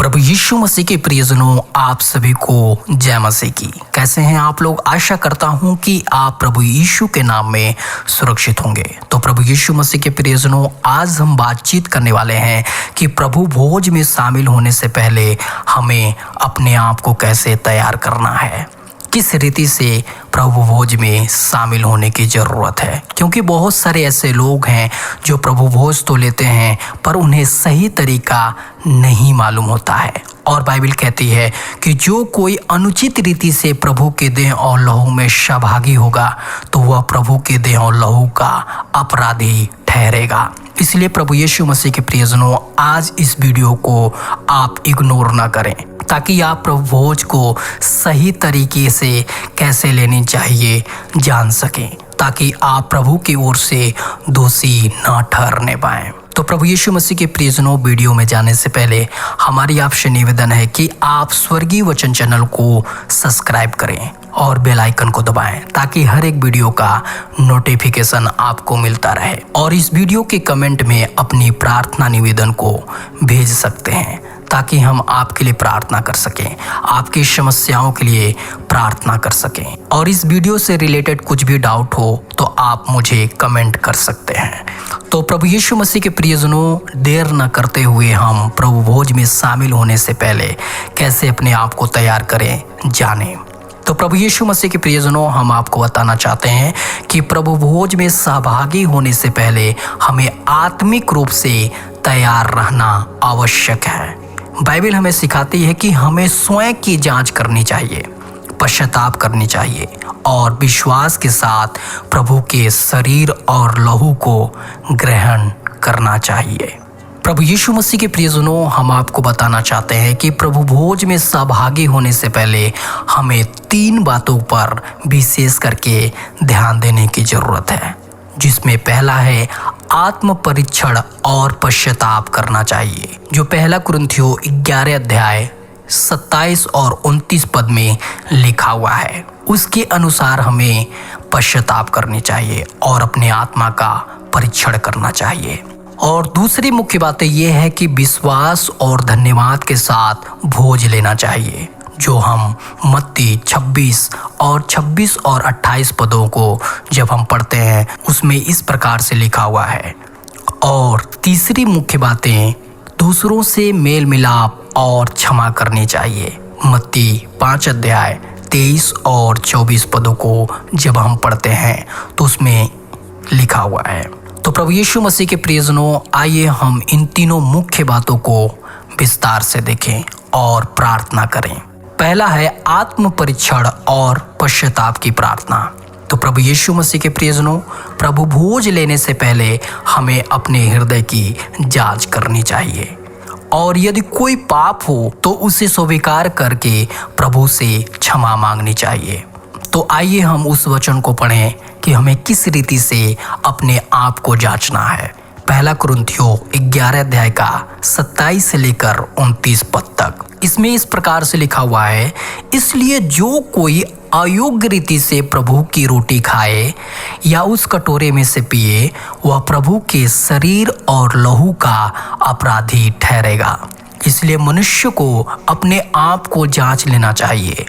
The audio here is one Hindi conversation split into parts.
प्रभु यीशु मसीह के प्रियजनों, आप सभी को जय मसीह की। कैसे हैं आप लोग? आशा करता हूं कि आप प्रभु यीशु के नाम में सुरक्षित होंगे। तो प्रभु यीशु मसीह के प्रियजनों, आज हम बातचीत करने वाले हैं कि प्रभु भोज में शामिल होने से पहले हमें अपने आप को कैसे तैयार करना है, किस रीति से प्रभु भोज में शामिल होने की ज़रूरत है। क्योंकि बहुत सारे ऐसे लोग हैं जो प्रभु भोज तो लेते हैं पर उन्हें सही तरीका नहीं मालूम होता है। और बाइबल कहती है कि जो कोई अनुचित रीति से प्रभु के देह और लहू में सहभागी होगा तो वह प्रभु के देह और लहू का अपराधी ठहरेगा। इसलिए प्रभु यीशु मसीह के प्रियजनों, आज इस वीडियो को आप इग्नोर ना करें ताकि आप प्रभु भोज को सही तरीके से कैसे लेनी चाहिए जान सकें, ताकि आप प्रभु की ओर से दोषी ना ठहरने पाएं। तो प्रभु यीशु मसीह के प्रियजनों, वीडियो में जाने से पहले हमारी आपसे निवेदन है कि आप स्वर्गीय वचन चैनल को सब्सक्राइब करें और बेल आइकन को दबाएं ताकि हर एक वीडियो का नोटिफिकेशन आपको मिलता रहे। और इस वीडियो के कमेंट में अपनी प्रार्थना निवेदन को भेज सकते हैं ताकि हम आपके लिए प्रार्थना कर सकें, आपकी समस्याओं के लिए प्रार्थना कर सकें। और इस वीडियो से रिलेटेड कुछ भी डाउट हो तो आप मुझे कमेंट कर सकते हैं। तो प्रभु यीशु मसीह के प्रियजनों, देर न करते हुए हम प्रभु भोज में शामिल होने से पहले कैसे अपने आप को तैयार करें जानें। तो प्रभु यीशु मसीह के प्रियजनों, हम आपको बताना चाहते हैं कि प्रभु भोज में सहभागी होने से पहले हमें आत्मिक रूप से तैयार रहना आवश्यक है। बाइबल हमें सिखाती है कि हमें स्वयं की जांच करनी चाहिए, पश्चाताप करनी चाहिए और विश्वास के साथ प्रभु के शरीर और लहू को ग्रहण करना चाहिए। प्रभु यीशु मसीह के प्रियजनों, हम आपको बताना चाहते हैं कि प्रभु भोज में सहभागी होने से पहले हमें 3 बातों पर विशेष करके ध्यान देने की जरूरत है, जिसमें पहला है आत्म परीक्षण और पश्चाताप करना चाहिए, जो पहला कुरिन्थियों 11 अध्याय 27 और 29 पद में लिखा हुआ है। उसके अनुसार हमें पश्चाताप करनी चाहिए और अपने आत्मा का परीक्षण करना चाहिए। और दूसरी मुख्य बातें यह है कि विश्वास और धन्यवाद के साथ भोज लेना चाहिए, जो हम मत्ती 26 और 28 पदों को जब हम पढ़ते हैं उसमें इस प्रकार से लिखा हुआ है। और तीसरी मुख्य बातें दूसरों से मेल मिलाप और क्षमा करनी चाहिए। मत्ती 5 अध्याय 23 और 24 पदों को जब हम पढ़ते हैं तो उसमें लिखा हुआ है। तो प्रभु यीशु मसीह के प्रियजनों, आइए हम इन तीनों मुख्य बातों को विस्तार से देखें और प्रार्थना करें। पहला है आत्म परीक्षण और पश्चाताप की प्रार्थना। तो प्रभु यीशु मसीह के प्रियजनों, प्रभु भोज लेने से पहले हमें अपने हृदय की जांच करनी चाहिए और यदि कोई पाप हो तो उसे स्वीकार करके प्रभु से क्षमा मांगनी चाहिए। तो आइए हम उस वचन को पढ़ें कि हमें किस रीति से अपने आप को जांचना है। पहला कुरिन्थियों 11 अध्याय का 27 से लेकर 29 पद तक इसमें इस प्रकार से लिखा हुआ है, इसलिए जो कोई अयोग्य रीति से प्रभु की रोटी खाए या उस कटोरे में से पिए, वह प्रभु के शरीर और लहू का अपराधी ठहरेगा। इसलिए मनुष्य को अपने आप को जांच लेना चाहिए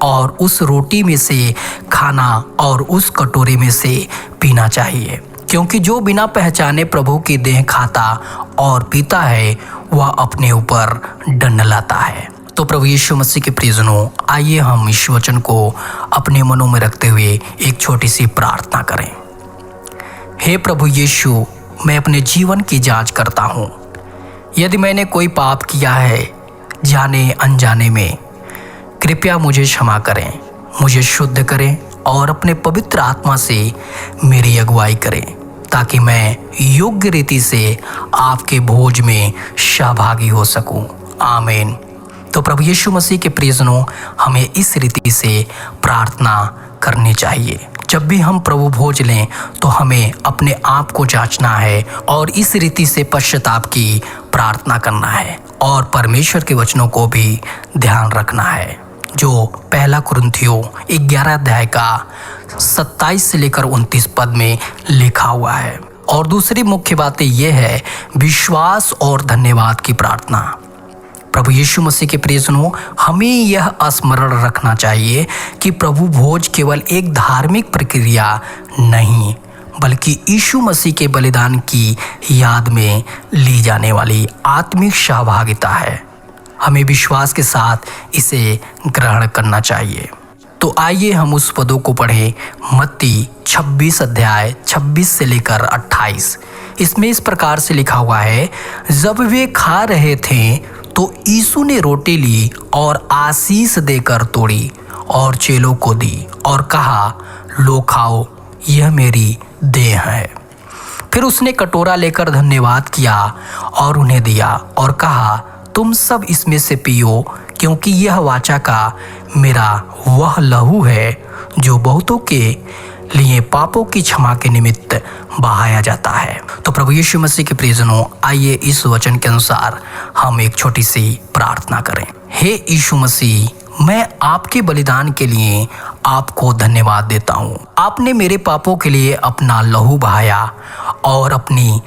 और उस रोटी में से खाना और उस कटोरे में से पीना चाहिए, क्योंकि जो बिना पहचाने प्रभु की देह खाता और पीता है वह अपने ऊपर दंड लाता है। तो प्रभु यीशु मसीह के प्रियजनों, आइए हम इस वचन को अपने मनों में रखते हुए एक छोटी सी प्रार्थना करें। हे प्रभु यीशु, मैं अपने जीवन की जांच करता हूँ। यदि मैंने कोई पाप किया है जाने अनजाने में, कृपया मुझे क्षमा करें, मुझे शुद्ध करें और अपने पवित्र आत्मा से मेरी अगुवाई करें ताकि मैं योग्य रीति से आपके भोज में सहभागी हो सकूं। आमीन। तो प्रभु यीशु मसीह के प्रियजनों, हमें इस रीति से प्रार्थना करनी चाहिए। जब भी हम प्रभु भोज लें तो हमें अपने आप को जांचना है और इस रीति से पश्चाताप की प्रार्थना करना है और परमेश्वर के वचनों को भी ध्यान रखना है, जो पहला कुरिन्थियों 11 अध्याय का 27 से लेकर 29 पद में लिखा हुआ है। और दूसरी मुख्य बात यह है विश्वास और धन्यवाद की प्रार्थना। प्रभु यीशु मसीह के प्रियजनों, हमें यह स्मरण रखना चाहिए कि प्रभु भोज केवल एक धार्मिक प्रक्रिया नहीं, बल्कि यीशु मसीह के बलिदान की याद में ली जाने वाली आत्मिक सहभागिता है। हमें विश्वास के साथ इसे ग्रहण करना चाहिए। तो आइए हम उस पदों को पढ़ें। मत्ती 26 अध्याय 26 से लेकर 28। इसमें इस प्रकार से लिखा हुआ है, जब वे खा रहे थे तो यीशु ने रोटी ली और आशीष देकर तोड़ी और चेलों को दी और कहा, लो खाओ, यह मेरी देह है। फिर उसने कटोरा लेकर धन्यवाद किया और उन्हें दिया और कहा, तुम सब इसमें से पियो, क्योंकि यह वाचा का मेरा वह लहू है जो बहुतों के लिए पापों की क्षमा के निमित्त बहाया जाता है। तो प्रभु यीशु मसीह के प्रियजनों, आइए इस वचन के अनुसार हम एक छोटी सी प्रार्थना करें। हे यीशु मसीह, मैं आपके बलिदान के लिए आपको धन्यवाद देता हूँ। आपने मेरे पापों के लिए अपना लहू बहाया और अपनी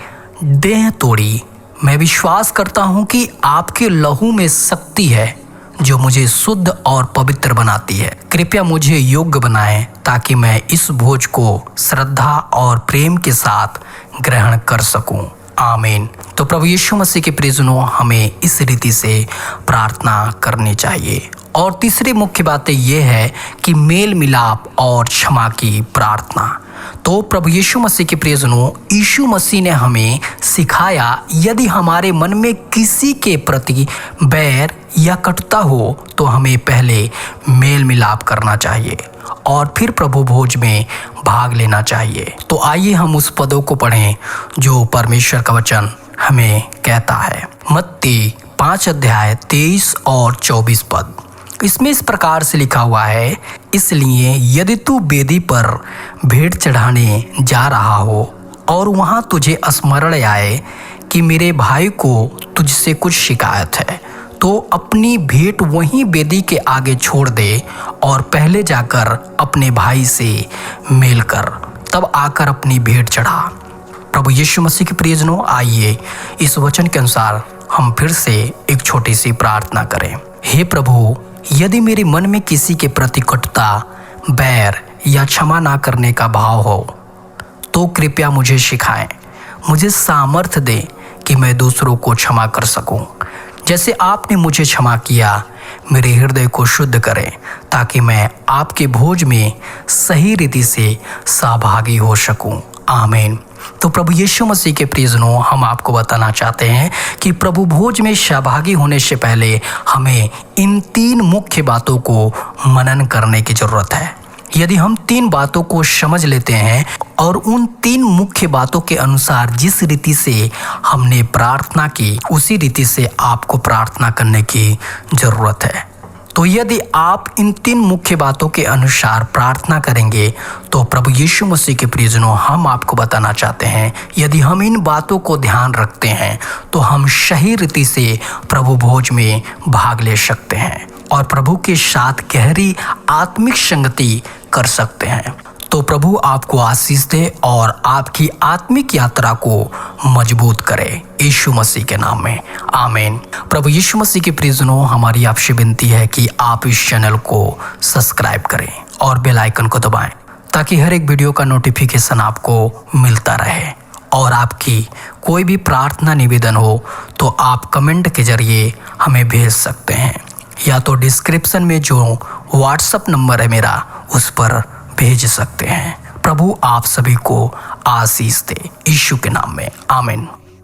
देह तोड़ी। मैं विश्वास करता हूँ कि आपके लहू में शक्ति है जो मुझे शुद्ध और पवित्र बनाती है। कृपया मुझे योग्य बनाएं ताकि मैं इस भोज को श्रद्धा और प्रेम के साथ ग्रहण कर सकूं। आमीन। तो प्रभु यीशु मसीह के प्रियजनों, हमें इस रीति से प्रार्थना करनी चाहिए। और तीसरी मुख्य बात यह है कि मेल मिलाप और क्षमा की प्रार्थना। तो प्रभु यीशु मसीह के प्रियजनों, यीशु मसीह ने हमें सिखाया, यदि हमारे मन में किसी के प्रति बैर या कटुता हो तो हमें पहले मेल मिलाप करना चाहिए और फिर प्रभु भोज में भाग लेना चाहिए। तो आइए हम उस पदों को पढ़ें जो परमेश्वर का वचन हमें कहता है। मत्ती 5 अध्याय 23 और 24 पद। इसमें इस प्रकार से लिखा हुआ है, इसलिए यदि तू वेदी पर भेंट चढ़ाने जा रहा हो और वहां तुझे स्मरण आए कि मेरे भाई को तुझसे कुछ शिकायत है, तो अपनी भेंट वहीं वेदी के आगे छोड़ दे और पहले जाकर अपने भाई से मेल कर, तब आकर अपनी भेंट चढ़ा। प्रभु यीशु मसीह के प्रियजनों, आइए इस वचन के अनुसार हम फिर से एक छोटी सी प्रार्थना करें। हे प्रभु, यदि मेरे मन में किसी के प्रति कटुता, बैर या क्षमा ना करने का भाव हो तो कृपया मुझे सिखाएं। मुझे सामर्थ्य दें कि मैं दूसरों को क्षमा कर सकूं, जैसे आपने मुझे क्षमा किया। मेरे हृदय को शुद्ध करें ताकि मैं आपके भोज में सही रीति से सहभागी हो सकूं। आमीन। तो प्रभु यीशु मसीह के प्रियजनों, हम आपको बताना चाहते हैं कि प्रभु भोज में सहभागी होने से पहले हमें इन 3 मुख्य बातों को मनन करने की जरूरत है। यदि हम 3 बातों को समझ लेते हैं और उन 3 मुख्य बातों के अनुसार जिस रीति से हमने प्रार्थना की, उसी रीति से आपको प्रार्थना करने की जरूरत है। तो यदि आप इन 3 मुख्य बातों के अनुसार प्रार्थना करेंगे तो प्रभु यीशु मसीह के प्रियजनों, हम आपको बताना चाहते हैं, यदि हम इन बातों को ध्यान रखते हैं तो हम सही रीति से प्रभु भोज में भाग ले सकते हैं और प्रभु के साथ गहरी आत्मिक संगति कर सकते हैं। तो प्रभु आपको आशीष दे और आपकी आत्मिक यात्रा को मजबूत करे, यीशु मसीह के नाम में। आमीन। प्रभु यीशु मसीह के प्रियजनों, हमारी आपसे विनती है कि आप इस चैनल को सब्सक्राइब करें और बेल आइकन को दबाएं ताकि हर एक वीडियो का नोटिफिकेशन आपको मिलता रहे। और आपकी कोई भी प्रार्थना निवेदन हो तो आप कमेंट के जरिए हमें भेज सकते हैं, या तो डिस्क्रिप्शन में जो व्हाट्सएप नंबर है मेरा, उस पर भेज सकते हैं। प्रभु आप सभी को आशीष दे, यीशु के नाम में। आमीन।